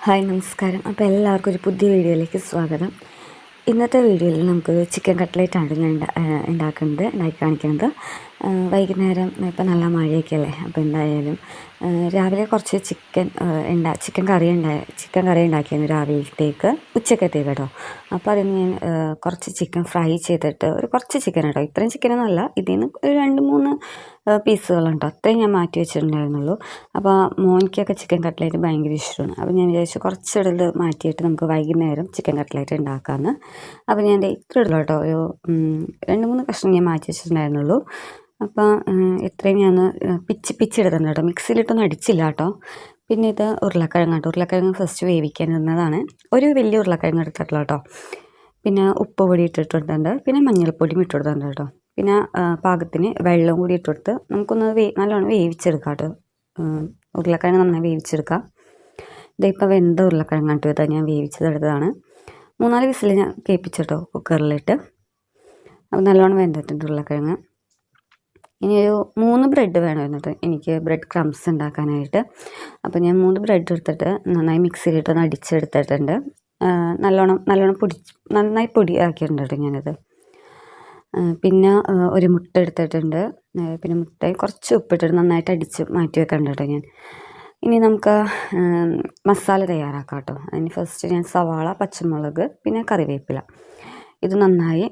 Hi നമസ്കാരം. അപ്പോൾ എല്ലാവർക്കും ഒരു പുതിയ വീഡിയോയിലേക്ക് സ്വാഗതം. ഇന്നത്തെ വീഡിയോയിൽ നമുക്ക് ചിക്കൻ കട്ട്ലേറ്റാണ് ഞാൻ ഉണ്ടാക്കി കാണിക്കുന്നത്. വൈകുന്നേരം ഇപ്പം നല്ല മഴയൊക്കെ അല്ലേ, അപ്പോൾ എന്തായാലും രാവിലെ കുറച്ച് ചിക്കൻ കറി ഉണ്ടാക്കിയിരുന്നു രാവിലത്തേക്ക്, ഉച്ചക്കത്തേക്ക് കേട്ടോ. അപ്പോൾ അതിന് ഞാൻ കുറച്ച് ചിക്കൻ ഫ്രൈ ചെയ്തിട്ട് കുറച്ച് ചിക്കൻ കേട്ടോ, ഇത്രയും ചിക്കനൊന്നുമല്ല, ഇതിൽ നിന്ന് ഒരു 2-3 പീസുകളുണ്ടോ അത്രയും ഞാൻ മാറ്റി വെച്ചിട്ടുണ്ടായിരുന്നുള്ളൂ. അപ്പോൾ മോനിക്കൊക്കെ ചിക്കൻ കട്ട്ലേറ്റ് ഭയങ്കര ഇഷ്ടമാണ്. അപ്പോൾ ഞാൻ വിചാരിച്ചു കുറച്ചിടൽ മാറ്റിയിട്ട് നമുക്ക് വൈകുന്നേരം ചിക്കൻ കട്ട്ലേറ്റ് ഉണ്ടാക്കാമെന്ന്. അപ്പോൾ ഞാൻ ഇത്ര ഇടുള്ളൂ കേട്ടോ, ഒരു 2-3 കഷ്ണം ഞാൻ മാറ്റി വെച്ചിട്ടുണ്ടായിരുന്നുള്ളൂ. അപ്പോൾ ഇത്രയും ഞാൻ പിച്ചെടുത്തിട്ടുണ്ട് കേട്ടോ, മിക്സിയിലിട്ടൊന്നും അടിച്ചില്ല കേട്ടോ. പിന്നെ ഇത് ഉരുളക്കിഴങ്ങ് ഫസ്റ്റ് വേവിക്കാൻ ഇടുന്നതാണ്. ഒരു വലിയ ഉരുളക്കിഴങ്ങ് എടുത്തിട്ടുള്ളൂ കേട്ടോ. പിന്നെ ഉപ്പ് പൊടി ഇട്ടിട്ടുണ്ട്, പിന്നെ മഞ്ഞൾപ്പൊടിയും ഇട്ടുകൊടുത്തിട്ടുണ്ട് കേട്ടോ. പിന്നെ പാകത്തിന് വെള്ളം കൂടി ഇട്ടുകൊടുത്ത് നമുക്കൊന്ന് നല്ലോണം വേവിച്ചെടുക്കാം കേട്ടോ. ഉരുളക്കിഴങ്ങ് നന്നായി വേവിച്ചെടുക്കാം. ഇതിപ്പോൾ വെന്ത ഉരുളക്കിഴങ്ങാട്ടോ, ഇതാ ഞാൻ വേവിച്ചതെടുത്തതാണ്. 3-4 വിസിൽ ഞാൻ കേൾപ്പിച്ചിട്ടോ കുക്കറിലിട്ട്. അപ്പോൾ നല്ലോണം വെന്തിട്ടുണ്ട് ഉരുളക്കിഴങ്ങ്. ഇനി ഒരു 3 ബ്രെഡ് വേണമായിരുന്നു എനിക്ക്, ബ്രെഡ് ക്രംസ് ഉണ്ടാക്കാനായിട്ട്. അപ്പോൾ ഞാൻ 3 ബ്രെഡ് എടുത്തിട്ട് നന്നായി മിക്സിയിലിട്ടൊന്ന് അടിച്ചെടുത്തിട്ടുണ്ട്. നന്നായി പൊടിയാക്കിയിട്ടുണ്ട് കേട്ടോ ഞാനത്. പിന്നെ ഒരു മുട്ട എടുത്തിട്ടുണ്ട്. പിന്നെ മുട്ട കുറച്ച് ഉപ്പിട്ടിട്ട് നന്നായിട്ട് അടിച്ച് മാറ്റി വെക്കണ്ട കേട്ടോ ഞാൻ. ഇനി നമുക്ക് മസാല തയ്യാറാക്കാം കേട്ടോ. അതിന് ഫസ്റ്റ് ഞാൻ സവാള, പച്ചമുളക്, പിന്നെ കറിവേപ്പില ഇത് നന്നായി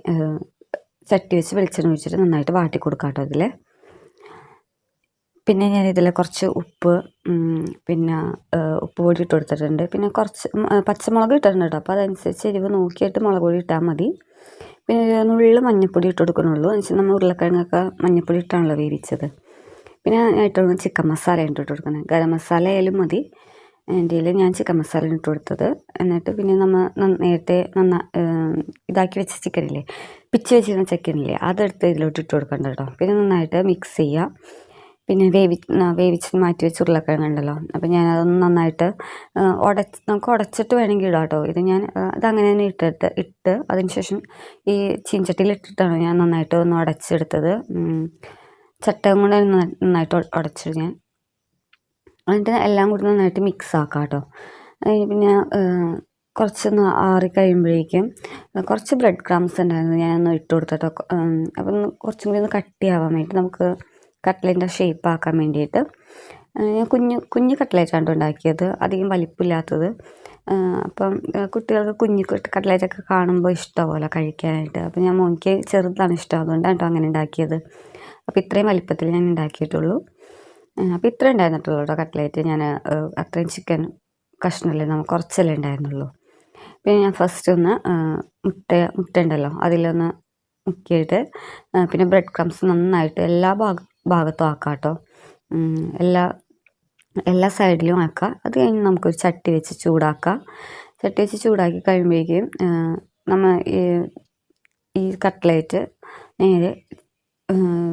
ചട്ടി വെച്ച് വെളിച്ചെണ്ണ ഒഴിച്ചിട്ട് നന്നായിട്ട് വാട്ടി കൊടുക്കാം കേട്ടോ ഇതിൽ. പിന്നെ ഞാനിതിൽ കുറച്ച് ഉപ്പ്, പിന്നെ ഉപ്പ് പൊടി ഇട്ട് കൊടുത്തിട്ടുണ്ട്. പിന്നെ കുറച്ച് പച്ചമുളക് ഇട്ടിട്ടുണ്ട് കേട്ടോ. അപ്പോൾ അതനുസരിച്ച് എരിവ് നോക്കിയിട്ട് മുളക് പൊടി ഇട്ടാൽ മതി. പിന്നെ ഒരു നുള്ളു മഞ്ഞൾപ്പൊടി ഇട്ട് കൊടുക്കണുള്ളൂ. എന്നുവെച്ചാൽ നമ്മൾ ഉരുളക്കിഴങ്ങൊക്കെ മഞ്ഞൾപ്പൊടി ഇട്ടാണല്ലോ വേവിച്ചത്. പിന്നെ ഇട്ട് ചിക്കൻ മസാല ഇട്ട് കൊടുക്കുന്നത്, ഗരം മസാല ആയാലും മതി. എൻ്റെ ഞാൻ ചിക്കൻ മസാല ഇട്ട് കൊടുത്തത്. എന്നിട്ട് പിന്നെ നമ്മൾ നേരത്തെ ഇതാക്കി വെച്ച ചിക്കനില്ലേ, പിച്ച് വെച്ചിരുന്ന ചിക്കനില്ലേ, അതെടുത്ത് ഇതിലോട്ട് ഇട്ട് കൊടുക്കണ്ട കേട്ടോ. പിന്നെ നന്നായിട്ട് മിക്സ് ചെയ്യുക. പിന്നെ വേവിച്ച് മാറ്റി വെച്ച് ഉരുളക്കിഴങ്ങുണ്ടല്ലോ, അപ്പോൾ ഞാനതൊന്ന് നന്നായിട്ട് നമുക്ക് ഉടച്ചിട്ട് വേണമെങ്കിൽ ഇടാം കേട്ടോ. ഇത് ഞാൻ അതങ്ങനെ തന്നെ ഇട്ട് അതിന് ശേഷം ഈ ചീൻചട്ടിയിൽ ഇട്ടിട്ടാണ് ഞാൻ നന്നായിട്ട് ഒന്ന് ഉടച്ചെടുത്തത്. ചട്ടകം കൊണ്ട് നന്നായിട്ട് ഉടച്ചിട്ട് ഞാൻ എന്നിട്ട് എല്ലാം കൂടി നന്നായിട്ട് മിക്സ് ആക്കാം കേട്ടോ. പിന്നെ കുറച്ചൊന്ന് ആറിക്കഴിയുമ്പോഴേക്കും കുറച്ച് ബ്രെഡ് ക്രംസ് ഉണ്ടായിരുന്നു, ഞാനൊന്ന് ഇട്ട് കൊടുത്തിട്ടോ. അപ്പം കുറച്ചും കൂടി ഒന്ന് കട്ടിയാവാൻ വേണ്ടി, നമുക്ക് കട്ട്ലേറ്റിൻ്റെ ഷേപ്പ് ആക്കാൻ വേണ്ടിയിട്ട് ഞാൻ കുഞ്ഞ് കട്ട്ലേറ്റാണ് ഉണ്ടാക്കിയത്, അധികം വലിപ്പമില്ലാത്തത്. അപ്പം കുട്ടികൾക്ക് കുഞ്ഞ് കട്ട്ലേറ്റൊക്കെ കാണുമ്പോൾ ഇഷ്ടമാവുമല്ലോ കഴിക്കാനായിട്ട്. അപ്പം ഞാൻ മോനിക്ക് ചെറുതാണ് ഇഷ്ടം, അതുകൊണ്ടാണ് കേട്ടോ അങ്ങനെ ഉണ്ടാക്കിയത്. അപ്പോൾ ഇത്രയും വലിപ്പത്തിൽ ഞാൻ ഉണ്ടാക്കിയിട്ടുള്ളൂ. അപ്പോൾ ഇത്രയും ഉണ്ടായിരുന്നിട്ടുള്ളൂ കേട്ടോ കട്ട്ലേറ്റ്. ഞാൻ അത്രയും ചിക്കൻ കഷ്ണമല്ലേ, നമുക്ക് കുറച്ചല്ലേ ഉണ്ടായിരുന്നുള്ളൂ. പിന്നെ ഞാൻ ഫസ്റ്റ് ഒന്ന് മുട്ട ഉണ്ടല്ലോ അതിലൊന്ന് മുക്കിയിട്ട്, പിന്നെ ബ്രെഡ് ക്രംസ് നന്നായിട്ട് എല്ലാ ഭാഗത്തും ആക്കാം കേട്ടോ. എല്ലാ സൈഡിലും ആക്കാം. അത് കഴിഞ്ഞ് നമുക്കൊരു ചട്ടി വെച്ച് ചൂടാക്കാം. ചട്ടി വെച്ച് ചൂടാക്കി കഴിയുമ്പോഴേക്കും നമ്മൾ ഈ കട്ട്ലേറ്റ് നേരെ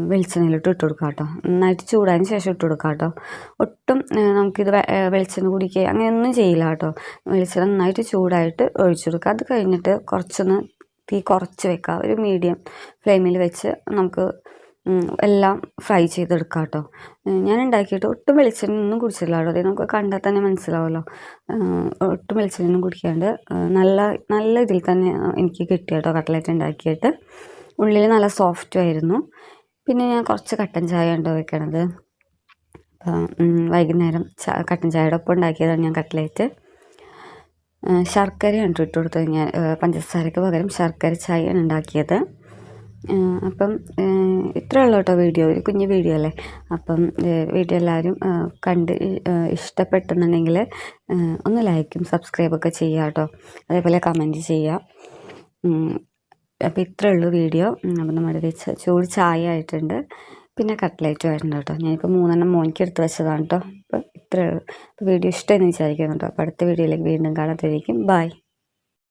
വെളിച്ചെണ്ണയിലിട്ട് ഇട്ട് കൊടുക്കാം കേട്ടോ. നന്നായിട്ട് ചൂടായതിന് ശേഷം ഇട്ട് കൊടുക്കാം കേട്ടോ. ഒട്ടും നമുക്കിത് വെളിച്ചെണ്ണ കുടിക്കുക അങ്ങനെയൊന്നും ചെയ്യില്ല കേട്ടോ. വെളിച്ചെണ്ണ നന്നായിട്ട് ചൂടായിട്ട് ഒഴിച്ചു കൊടുക്കുക. അത് കഴിഞ്ഞിട്ട് കുറച്ചൊന്ന് തീ കുറച്ച് വെക്കുക, ഒരു മീഡിയം ഫ്ലെയിമിൽ വെച്ച് നമുക്ക് എല്ലാം ഫ്രൈ ചെയ്തെടുക്കാം കേട്ടോ. ഞാൻ ഉണ്ടാക്കിയിട്ട് ഒട്ടും വെളിച്ചെണ്ണയൊന്നും കുടിച്ചില്ല കേട്ടോ. അത് നമുക്ക് കണ്ടാൽ തന്നെ മനസ്സിലാവുമല്ലോ. ഒട്ടും വെളിച്ചെണ്ണയൊന്നും കുടിക്കാണ്ട് നല്ല ഇതിൽ തന്നെ എനിക്ക് കിട്ടി കേട്ടോ കട്ട്ലേറ്റ് ഉണ്ടാക്കിയിട്ട്. ഉള്ളിൽ നല്ല സോഫ്റ്റും ആയിരുന്നു. പിന്നെ ഞാൻ കുറച്ച് കട്ടൻ ചായ ഉണ്ടോ വെക്കണത്. വൈകുന്നേരം കട്ടൻ ചായയുടെ ഒപ്പം ഉണ്ടാക്കിയതാണ് ഞാൻ കട്ട്ലേറ്റ്. ശർക്കരയാണ് ഇട്ട് കൊടുത്തത് ഞാൻ, പഞ്ചസാരയ്ക്ക് പകരം ശർക്കര ചായയാണ് ഉണ്ടാക്കിയത്. അപ്പം ഇത്രയേ ഉള്ളൂ കേട്ടോ വീഡിയോ, ഒരു കുഞ്ഞു വീഡിയോ അല്ലേ. അപ്പം വീഡിയോ എല്ലാവരും കണ്ട് ഇഷ്ടപ്പെട്ടെന്നുണ്ടെങ്കിൽ ഒന്ന് ലൈക്കും സബ്സ്ക്രൈബൊക്കെ ചെയ്യുക കേട്ടോ. അതേപോലെ കമൻറ്റ് ചെയ്യുക. അപ്പോൾ ഇത്രയേ ഉള്ളൂ വീഡിയോ. അപ്പം നമ്മുടെ ചൂട് ചായ ആയിട്ടുണ്ട്, പിന്നെ കട്ട്ലേറ്റും ആയിട്ടുണ്ട് കേട്ടോ. ഞാനിപ്പോൾ 3 മോനിക്ക് എടുത്ത് വെച്ചതാണ് കേട്ടോ. അപ്പോൾ ഇത്രയേ ഉള്ളൂ. അപ്പോൾ വീഡിയോ ഇഷ്ടമെന്ന് വിചാരിക്കുന്നു കേട്ടോ. അപ്പോൾ അടുത്ത വീഡിയോയിലേക്ക് വീണ്ടും കാണാത്തിരിക്കും. ബൈ.